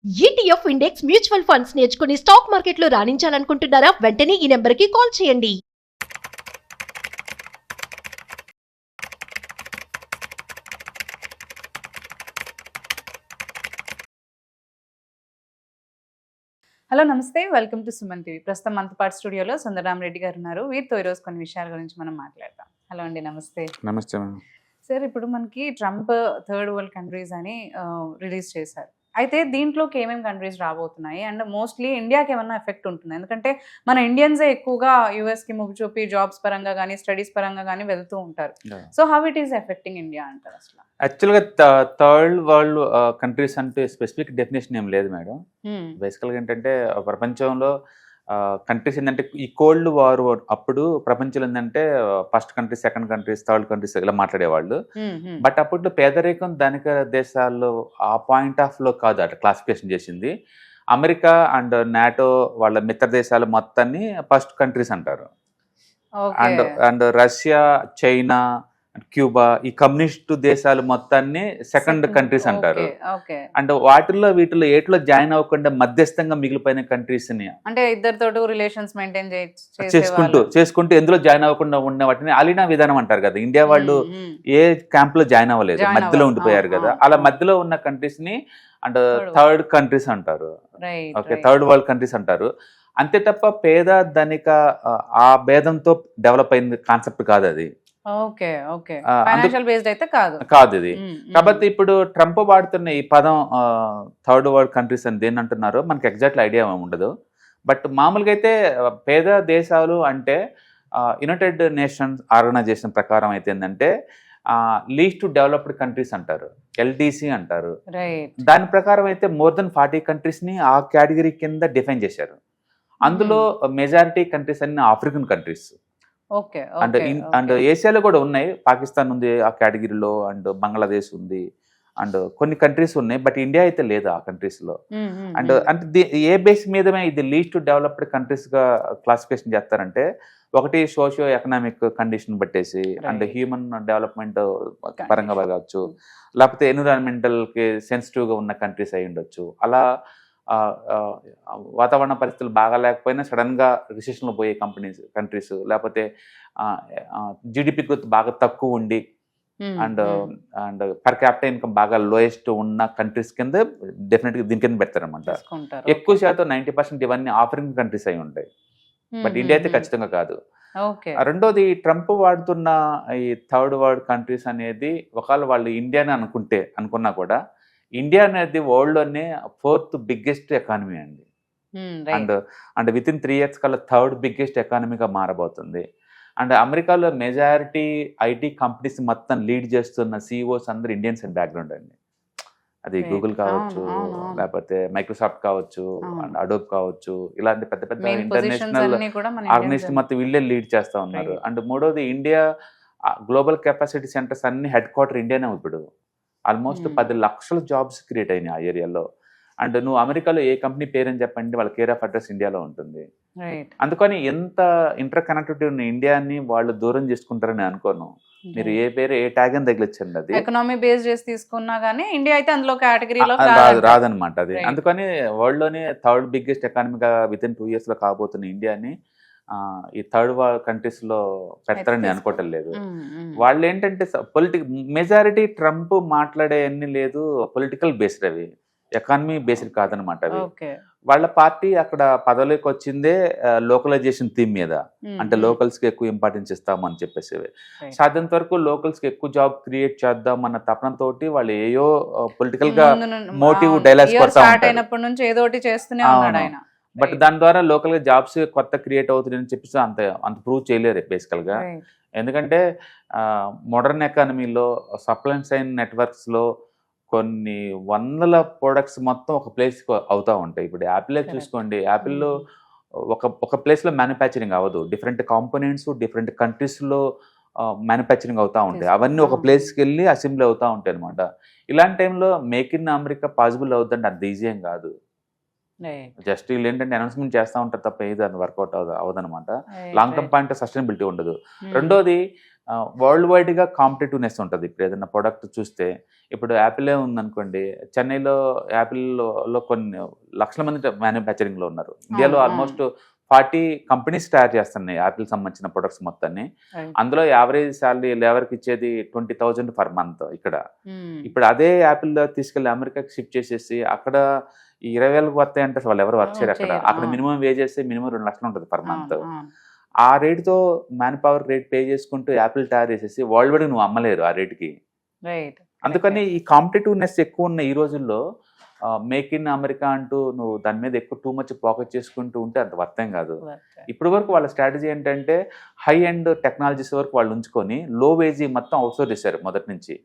ETF index mutual funds నేర్చుకుని stock మార్కెట్లో రాణించాలనుకుంటున్నారా? వెంటనే ఈ నెంబర్కి కాల్ చేయండి. హలో నమస్తే, వెల్కమ్ టు సుమన్ టీవీ. ప్రస్తుతం మనతో పాటు స్టూడియోలో సుందరరామ్ రెడ్డి గారు ఉన్నారు. వీరితో ఈరోజు కొన్ని విషయాల గురించి మనం మాట్లాడతాం. హలో అండి, నమస్తే. నమస్తే మేడం. సార్, ఇప్పుడు మనకి ట్రంప్ థర్డ్ వరల్డ్ కంట్రీస్ అని రిలీజ్ చేశారు. అయితే దీంట్లోకి ఏమేమి కంట్రీస్ రాబోతున్నాయి అండ్ మోస్ట్లీ ఇండియాకి ఏమన్నా ఎఫెక్ట్ ఉంటుంది? ఎందుకంటే మన ఇండియన్సే ఎక్కువగా యూఎస్కి మొగ్గు చూపి జాబ్స్ పరంగా కానీ స్టడీస్ పరంగా కానీ వెళ్తూ ఉంటారు. So how it is affecting India అంటారు అసలు? యాక్చువల్గా థర్డ్ వరల్డ్ కంట్రీస్ అంటే స్పెసిఫిక్ డెఫినేషన్ ఏం లేదు మేడం. బేసికల్గా ఏంటంటే ప్రపంచంలో కంట్రీస్ ఏంటంటే ఈ కోల్డ్ వార్ అప్పుడు ప్రపంచంలో ఏంటంటే first countries, second countries, third countries ఇలా మాట్లాడేవాళ్ళు. బట్ అప్పట్లో పేదరికం ధనిక దేశాల్లో ఆ పాయింట్ ఆఫ్ లో కాదు అట్లా క్లాసిఫికేషన్ చేసింది. అమెరికా అండ్ నాటో వాళ్ళ మిత్ర దేశాలు మొత్తాన్ని ఫస్ట్ కంట్రీస్ అంటారు. అండ్ రష్యా, చైనా, క్యూబా ఈ కమ్యూనిస్ట్ దేశాలు మొత్తాన్ని సెకండ్ కంట్రీస్ అంటారు. అండ్ వీటిలో ఏట్లో జాయిన్ అవ్వకుండా మధ్యస్థంగా మిగిలిపోయిన కంట్రీస్ ని అంటే ఇద్దరితో రిలేషన్స్ మెయింటైన్ చేసుకుంటూ ఎందులో జాయిన్ అవ్వకుండా ఉన్న వాటిని అలీనా విధానం అంటారు కదా. ఇండియా వాళ్ళు ఏ క్యాంప్ లో జాయిన్ అవ్వలేదు, మధ్యలో ఉండిపోయారు కదా. అలా మధ్యలో ఉన్న కంట్రీస్ ని అండ్ థర్డ్ కంట్రీస్ అంటారు. ఓకే, థర్డ్ వరల్డ్ కంట్రీస్ అంటారు. అంతే తప్ప పేద ధనిక ఆ భేదంతో డెవలప్ అయిన కాన్సెప్ట్ కాదు అది. కాదు ఇది. కాబట్టి ఇప్పుడు ట్రంప్ వాడుతున్న ఈ పదం థర్డ్ వరల్డ్ కంట్రీస్ అని దేని అంటున్నారో మనకి ఎగ్జాక్ట్ ఐడియా ఉండదు. బట్ మామూలుగా అయితే పేద దేశాలు అంటే యునైటెడ్ నేషన్స్ ఆర్గనైజేషన్ ప్రకారం అయితే ఏంటంటే లీస్ట్ డెవలప్డ్ కంట్రీస్ అంటారు, ఎల్డిసి అంటారు. దాని ప్రకారం అయితే మోర్ దెన్ 40 కంట్రీస్ ని ఆ కేటగిరీ కింద డిఫైన్ చేశారు. అందులో మెజారిటీ కంట్రీస్ అన్ని ఆఫ్రికన్ కంట్రీస్. అండ్ ఏషియాలో కూడా ఉన్నాయి. పాకిస్తాన్ ఉంది ఆ కేటగిరీలో, అండ్ బంగ్లాదేశ్ ఉంది, అండ్ కొన్ని కంట్రీస్ ఉన్నాయి. బట్ ఇండియా అయితే లేదు ఆ కంట్రీస్ లో. అండ్ అంటే ఏ బేస్ మీద ఇది లీస్ట్ డెవలప్డ్ కంట్రీస్ గా క్లాసిఫికేషన్ చేస్తారంటే, ఒకటి సోషియో ఎకనామిక్ కండిషన్ బట్టేసి, అండ్ హ్యూమన్ డెవలప్మెంట్ పరంగా కావచ్చు, లేకపోతే ఎన్విరాన్మెంటల్ కి సెన్సిటివ్ గా ఉన్న కంట్రీస్ అయి ఉండొచ్చు. అలా వాతావరణ పరిస్థితులు బాగా లేకపోయినా సడన్ గా రిసెషన్ లో పోయే కంట్రీస్, లేకపోతే జీడిపి గ్రోత్ బాగా తక్కువ ఉండి అండ్ పర్ క్యాపిటల్ ఇన్కమ్ బాగా లోయెస్ట్ ఉన్న కంట్రీస్ కింద డెఫినెట్ గా దీని కింద పెడతారనమాట. ఎక్కువ శాతం 90% ఇవన్నీ ఆఫ్రికన్ కంట్రీస్ అయి ఉంటాయి. బట్ ఇండియా అయితే ఖచ్చితంగా కాదు. రెండోది, ట్రంప్ వాడుతున్న ఈ థర్డ్ వరల్డ్ కంట్రీస్ అనేది ఒకవేళ వాళ్ళు ఇండియాని అనుకున్నా కూడా, ఇండియా అనేది వరల్డ్ లోనే 4th బిగ్గెస్ట్ ఎకానమీ అండి. అండ్ విత్ ఇన్ 3 years కల్లా 3rd బిగ్గెస్ట్ ఎకానమీగా మారబోతుంది. అండ్ అమెరికాలో మెజారిటీ ఐటీ కంపెనీస్ మొత్తం లీడ్ చేస్తున్న సిఇఓస్ అందరూ ఇండియన్స్ అండ్ బ్యాక్గ్రౌండ్ అండి. అది గూగుల్ కావచ్చు, లేకపోతే మైక్రోసాఫ్ట్ కావచ్చు, అండ్ అడోబ్ కావచ్చు, ఇలాంటి పెద్ద పెద్ద ఇంటర్నేషనల్ ఆర్గనైజేషన్ మొత్తం వీళ్ళే లీడ్ చేస్తూ ఉన్నారు. అండ్ మూడోది, ఇండియా గ్లోబల్ కెపాసిటీ సెంటర్స్ అన్ని హెడ్ క్వార్టర్ ఇండియానే. ఇప్పుడు ఆల్మోస్ట్ 10 లక్షల జాబ్స్ క్రియేట్ అయినాయి ఆ ఏరియాలో. అండ్ నువ్వు అమెరికాలో ఏ కంపెనీ పేరని చెప్పండి, వాళ్ళ కేర్ ఆఫ్ అడ్రస్ ఇండియాలో ఉంటుంది. అందుకని ఎంత ఇంటర్ కనెక్టివిటీ ఉన్న ఇండియాని వాళ్ళు దూరం చేసుకుంటారని అనుకోను. మీరు ఏ పేరు ఏ ట్యాగ్ అని తగిలించండి, అది ఎకనామీ బేస్ చేసి తీసుకున్నా గానీ ఇండియా అయితే అందులో కేటగిరీలో రాదనమాట. అది అందుకని వరల్డ్ లోనే 3rd బిగ్గెస్ట్ ఎకానమీగా విత్ ఇన్ 2 years లో కాబోతున్న ఇండియాని ఈ థర్డ్ వరల్డ్ కంట్రీస్ లో పెడతారని అనుకోవటం లేదు. వాళ్ళు ఏంటంటే మెజారిటీ ట్రంప్ మాట్లాడే అన్ని లేదు, పొలిటికల్ బేస్డ్, అవి ఎకానమీ బేస్డ్ కాదనమాట. అవి వాళ్ళ పార్టీ అక్కడ పదవిలోకి వచ్చిందే లోకలైజేషన్ థీమ్ మీద. అంటే లోకల్స్ కి ఎక్కువ ఇంపార్టెన్స్ ఇస్తామని చెప్పేసి, సాధ్యంత వరకు లోకల్స్ కి ఎక్కువ జాబ్ క్రియేట్ చేద్దాం అన్న తపనతో వాళ్ళు ఏయో పొలిటికల్ గా మోటివ్ డైలాగ్స్ కొడతా ఉంటారు. బట్ దాని ద్వారా లోకల్ గా జాబ్స్ కొత్త క్రియేట్ అవుతుంది అని చెప్పేసి అంత ప్రూవ్ చేయలేరు బేసికల్ గా. ఎందుకంటే మోడర్న్ ఎకానమీలో సప్లై చైన్ నెట్వర్క్స్ లో కొన్ని వందల ప్రొడక్ట్స్ మొత్తం ఒక ప్లేస్ అవుతా ఉంటాయి. ఇప్పుడు యాపిల్ చూసుకోండి, యాపిల్లో ఒక ప్లేస్ లో మ్యానుఫ్యాక్చరింగ్ అవ్వదు, డిఫరెంట్ కాంపోనెంట్స్ డిఫరెంట్ కంట్రీస్ లో మ్యానుఫ్యాక్చరింగ్ అవుతా ఉంటాయి. అవన్నీ ఒక ప్లేస్కి వెళ్ళి అసెంబ్లీ అవుతా ఉంటాయి అనమాట. ఇలాంటి టైంలో మేక్ ఇన్ అమెరికా పాసిబుల్ అవుతుందంటే అంత ఈజీ ఏం కాదు. జస్ట్ వీళ్ళు ఏంటంటే అనౌన్స్మెంట్ చేస్తూ ఉంటారు తప్ప ఏది అది వర్కౌట్ అవ్వదనమాట. లాంగ్ టర్మ్ పాయింట్ సస్టైనబిలిటీ ఉండదు. రెండోది, వరల్డ్ వైడ్గా కాంపిటేటివ్నెస్ ఉంటుంది. ఇప్పుడు ఏదైనా ప్రోడక్ట్ చూస్తే, ఇప్పుడు యాపిలే ఉందనుకోండి, చెన్నైలో యాపిల్లో కొన్ని లక్షల మంది మ్యానుఫ్యాక్చరింగ్లో ఉన్నారు. ఇండియాలో ఆల్మోస్ట్ 40 కంపెనీస్ తయారు చేస్తున్నాయి యాపిల్ సంబంధించిన ప్రొడక్ట్స్ మొత్తాన్ని. అందులో యావరేజ్ శాలరీ లేవర్కి ఇచ్చేది 20,000 పర్ మంత్ ఇక్కడ. ఇప్పుడు అదే యాపిల్ తీసుకెళ్లి అమెరికాకి షిఫ్ట్ చేసేసి అక్కడ 20,000 వస్తాయి అంటే వాళ్ళు ఎవరు వర్క్ చేయరు అక్కడ. అక్కడ మినిమం వేజెస్ మినిమం 2 లక్షలు ఉంటుంది పర్ మంత్. ఆ రేటుతో మ్యాన్ పవర్ రేట్ పే చేసుకుంటూ యాపిల్ తయారు చేసేసి వరల్డ్ వైడ్ నువ్వు అమ్మలేరు ఆ రేటుకి. అందుకని ఈ కాంపిటేటివ్నెస్ ఎక్కువ ఉన్న ఈ రోజుల్లో మేక్ ఇన్ అమెరికా అంటూ నువ్వు దాని మీద ఎక్కువ టూ మచ్ ఫోకస్ చేసుకుంటూ ఉంటే అంత వర్తం కాదు. ఇప్పటి వరకు వాళ్ళ స్ట్రాటజీ ఏంటంటే హై అండ్ టెక్నాలజీస్ వరకు వాళ్ళు ఉంచుకొని లో వేజీ మొత్తం అవుట్సోర్స్ చేశారు మొదటి నుంచి.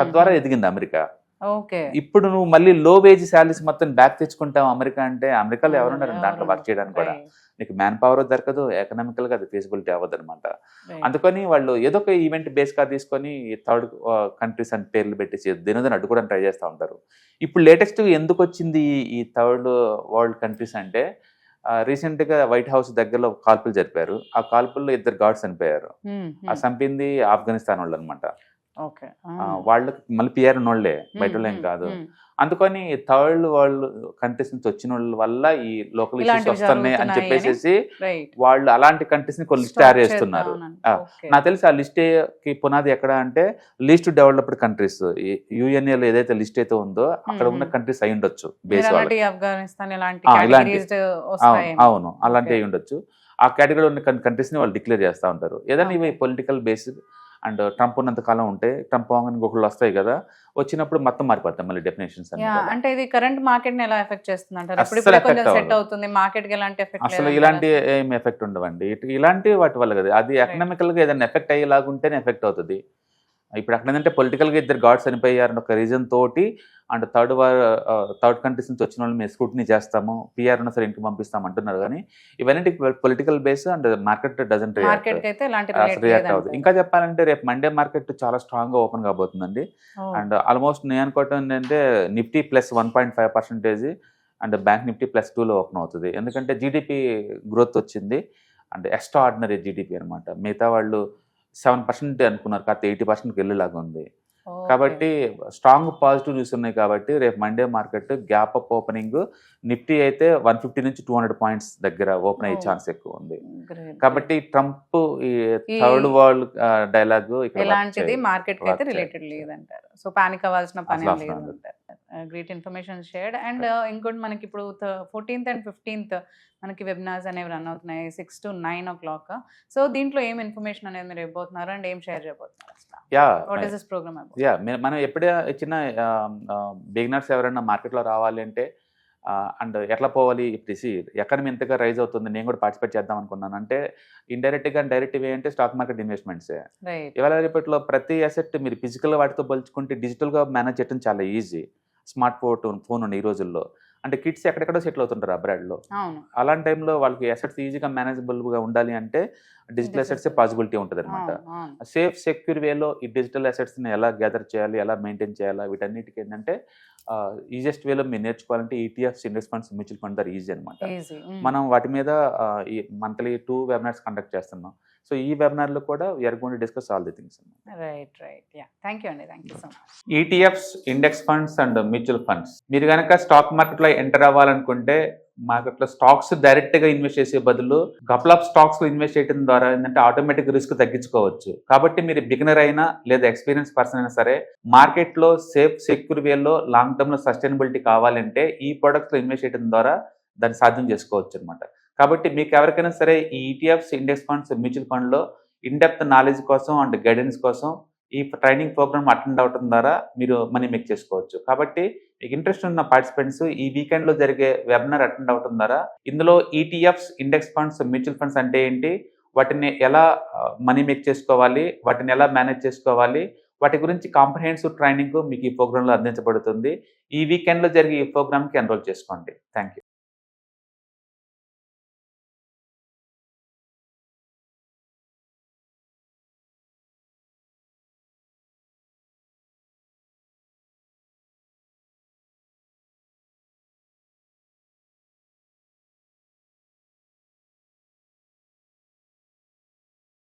తద్వారా ఎదిగింది అమెరికా. ఇప్పుడు నువ్వు మళ్ళీ లో వేజ్ శాలరీస్ మొత్తం బ్యాక్ తెచ్చుకుంటావు అమెరికా అంటే, అమెరికాలో ఎవరున్నారు దాంట్లో వర్క్ చేయడానికి కూడా? నీకు మ్యాన్ పవర్ దొరకదు, ఎకనామికల్ గా అది ఫీజిబిలిటీ అవ్వదు అనమాట. అందుకని వాళ్ళు ఏదో ఒక ఈవెంట్ బేస్ గా తీసుకొని థర్డ్ కంట్రీస్ అని పేర్లు పెట్టేసి దినదిన అడ్డుకోవడానికి ట్రై చేస్తూ ఉంటారు. ఇప్పుడు లేటెస్ట్ ఎందుకు వచ్చింది ఈ థర్డ్ వరల్డ్ కంట్రీస్ అంటే, రీసెంట్ గా వైట్ హౌస్ దగ్గరలో కాల్పులు జరిపారు. ఆ కాల్పుల్లో 2 గార్డ్స్ చనిపోయారు. ఆ చంపింది ఆఫ్ఘనిస్తాన్ వాళ్ళు అనమాట. వాళ్ళకి మళ్ళీ పిఆర్ ఉన్నోళ్లే, బయట ఏం కాదు. అందుకని థర్డ్ వరల్డ్ కంట్రీస్ నుంచి వచ్చిన వాళ్ళ వల్ల ఈ లోకల్ ఇష్యూస్ వస్తున్నాయి అని చెప్పేసి వాళ్ళు అలాంటి కంట్రీస్ ని కొన్ని లిస్ట్ తయారు చేస్తున్నారు. నాకు తెలిసి ఆ లిస్ట్ కి పునాది ఎక్కడ అంటే లీస్ట్ డెవలప్డ్ కంట్రీస్, యుఎన్ఏలో ఏదైతే లిస్ట్ అయితే ఉందో అక్కడ ఉన్న కంట్రీస్ అయి ఉండొచ్చు బేస్ వాళ్ళు. అవును, అలాంటివి అయి ఉండొచ్చు. ఆ కేటగిరీలో ఉన్న కంట్రీస్ ని వాళ్ళు డిక్లేర్ చేస్తూ ఉంటారు. ఏదైనా ఇవి పొలిటికల్ బేస్డ్ అండ్ ట్రంప్ ఉన్నంత కాలం ఉంటే, ట్రంప్ ఇంకొకళ్ళు వస్తాయి కదా, వచ్చినప్పుడు మొత్తం మారిపోతాయి మళ్ళీ డెఫినేషన్స్. అంటే ఇది కరెంట్ మార్కెట్ ని ఎలా ఎఫెక్ట్ చేస్తుంది అంటారు? సెట్ అవుతుంది మార్కెట్ కి ఎలాంటి ఎఫెక్ట్? అసలు ఇలాంటి ఏం ఎఫెక్ట్ ఉండవండి. ఇలాంటి వాటి వల్ల కదా, అది ఎకనామికల్ గా ఏదైనా ఎఫెక్ట్ అయ్యేలాగుంటేనే ఎఫెక్ట్ అవుతుంది. ఇప్పుడు అక్కడ ఏంటంటే పొలిటికల్ గా 2 గార్డ్స్ చనిపోయారని ఒక రీజన్ తోటి అండ్ థర్డ్ కంట్రీస్ నుంచి వచ్చిన వాళ్ళు మేము స్క్రూటినీ చేస్తాము, పిఆర్ ఉన్న సరే ఇంటికి పంపిస్తాం అంటున్నారు. కానీ ఇవన్నీ political base and market doesn't react అవుతుంది. ఇంకా చెప్పాలంటే రేపు మండే మార్కెట్ చాలా స్ట్రాంగ్ గా ఓపెన్ కాబోతుందండి. అండ్ ఆల్మోస్ట్ నేను అనుకోవటం ఏంటంటే Nifty plus 1.5% and bank Nifty +2లో ఓపెన్ అవుతుంది. ఎందుకంటే జీడిపి గ్రోత్ వచ్చింది అండ్ ఎక్స్ట్రా ఆర్డినరీ జీడిపి అనమాట. మిగతా వాళ్ళు 7% అనుకున్నారు, కాకపోతే 80%కి వెళ్ళేలాగా ఉంది. కాబట్టి స్ట్రాంగ్ పాజిటివ్ న్యూస్ ఉన్నాయి. కాబట్టి రేపు Monday market gap up opening, Nifty అయితే 150 నుంచి 200 పాయింట్స్ దగ్గర ఓపెన్ అయ్యే ఛాన్స్ ఎక్కువ ఉంది. కాబట్టి ట్రంప్ ఈ థర్డ్ వరల్డ్ డైలాగ్ ఇలాంటిది మార్కెట్ కి అయితే రిలేటెడ్ లేదంటారు. సో పానిక్ అవ్వాల్సిన పని లేదు. Great information shared. అండ్ ఇంకోటి మనకి ఇప్పుడు 14th and 15th మనకి వెబినార్స్ అనేవి రన్ అవుతున్నాయి 6 to 9 o'clock. సో దీంట్లో ఏం ఇన్ఫర్మేషన్ అనేది మీరు ఇవ్వబోతున్నారు అండ్ ఏం షేర్ చేయబోతున్నారు? What is this program? మనం ఎప్పుడే చిన్న బిగినర్స్ ఎవరైనా మార్కెట్లో రావాలి అంటే అండ్ ఎట్లా పోవాలి, ఇప్పుడు ఎకానమీ ఎంతగా రైజ్ అవుతుంది, నేను కూడా పార్టిసిపేట్ చేద్దాం అనుకున్నాను అంటే ఇండైరెక్ట్గా అండ్ డైరెక్ట్ వే అంటే స్టాక్ మార్కెట్ ఇన్వెస్ట్మెంట్సే. ఇవాళ రేపట్లో ప్రతి అసెట్ మీరు ఫిజికల్ వాటితో పోల్చుకుంటే డిజిటల్గా మేనేజ్ చేయడం చాలా ఈజీ. స్మార్ట్ ఫోన్ ఉంది ఈ రోజుల్లో. అంటే కిడ్స్ ఎక్కడెక్కడో సెటిల్ అవుతుంటారు అబ్రాడ్లో. అలాంటి టైంలో వాళ్ళకి అసెట్స్ ఈజీగా మేనేజబుల్గా ఉండాలి అంటే డిజిటల్ అసెట్స్ పాసిబిలిటీ ఉంటుంది అనమాట. సేఫ్ సెక్యూర్ వేలో ఈ డిజిటల్ అసెట్స్ని ఎలా గ్యాదర్ చేయాలి, ఎలా మెయింటైన్ చేయాలి, వీటన్నిటికీ ఏంటంటే ఈజియెస్ట్ వేలో మీరు నేర్చుకోవాలంటే ETFs, index funds, mutual fund ద్వారా ఈజీ అనమాట. మనం వాటి మీద ఈ మంత్లీ 2 వెబినార్స్ కండక్ట్ చేస్తున్నాం. సో ఈ వెబినార్లో కూడా we're going to discuss all the things. Right. Thank you అండి. Thank you so much. ETFs, index funds and mutual funds, మీరు కనుక స్టాక్ మార్కెట్లో ఎంటర్ అవ్వాలనుకుంటే మార్కెట్లో స్టాక్స్ డైరెక్ట్ గా ఇన్వెస్ట్ చేసే బదులు కపుల్ ఆఫ్ స్టాక్స్ ఇన్వెస్ట్ చేయడం ద్వారా ఏంటంటే ఆటోమేటిక్ రిస్క్ తగ్గించుకోవచ్చు. కాబట్టి మీరు బిగినర్ అయినా లేదా ఎక్స్పీరియన్స్ పర్సన్ అయినా సరే మార్కెట్లో సేఫ్ సెక్యూర్ వేలో లాంగ్ టర్మ్ లో సస్టైనబిలిటీ కావాలంటే ఈ ప్రొడక్ట్స్ లో ఇన్వెస్ట్ చేయడం ద్వారా దాన్ని సాధ్యం చేసుకోవచ్చు అనమాట. కాబట్టి మీకు ఎవరికైనా సరే ఈ ఈటీఎఫ్స్, ఇండెక్స్ ఫండ్స్, మ్యూచువల్ ఫండ్లో ఇన్డెప్త్ నాలెడ్జ్ కోసం అండ్ గైడెన్స్ కోసం ఈ ట్రైనింగ్ ప్రోగ్రామ్ అటెండ్ అవడం ద్వారా మీరు మనీ మేక్ చేసుకోవచ్చు. కాబట్టి మీకు ఇంట్రెస్ట్ ఉన్న పార్టిసిపెంట్స్ ఈ వీకెండ్లో జరిగే వెబినార్ అటెండ్ అవడం ద్వారా ఇందులో ETFs, index funds, mutual funds అంటే ఏంటి, వాటిని ఎలా మనీ మేక్ చేసుకోవాలి, వాటిని ఎలా మేనేజ్ చేసుకోవాలి, వాటి గురించి కాంప్రహెన్సివ్ ట్రైనింగ్ మీకు ఈ ప్రోగ్రాంలో అందించబడుతుంది. ఈ వీకెండ్లో జరిగే ఈ ప్రోగ్రామ్కి ఎన్రోల్ చేసుకోండి. Thank you.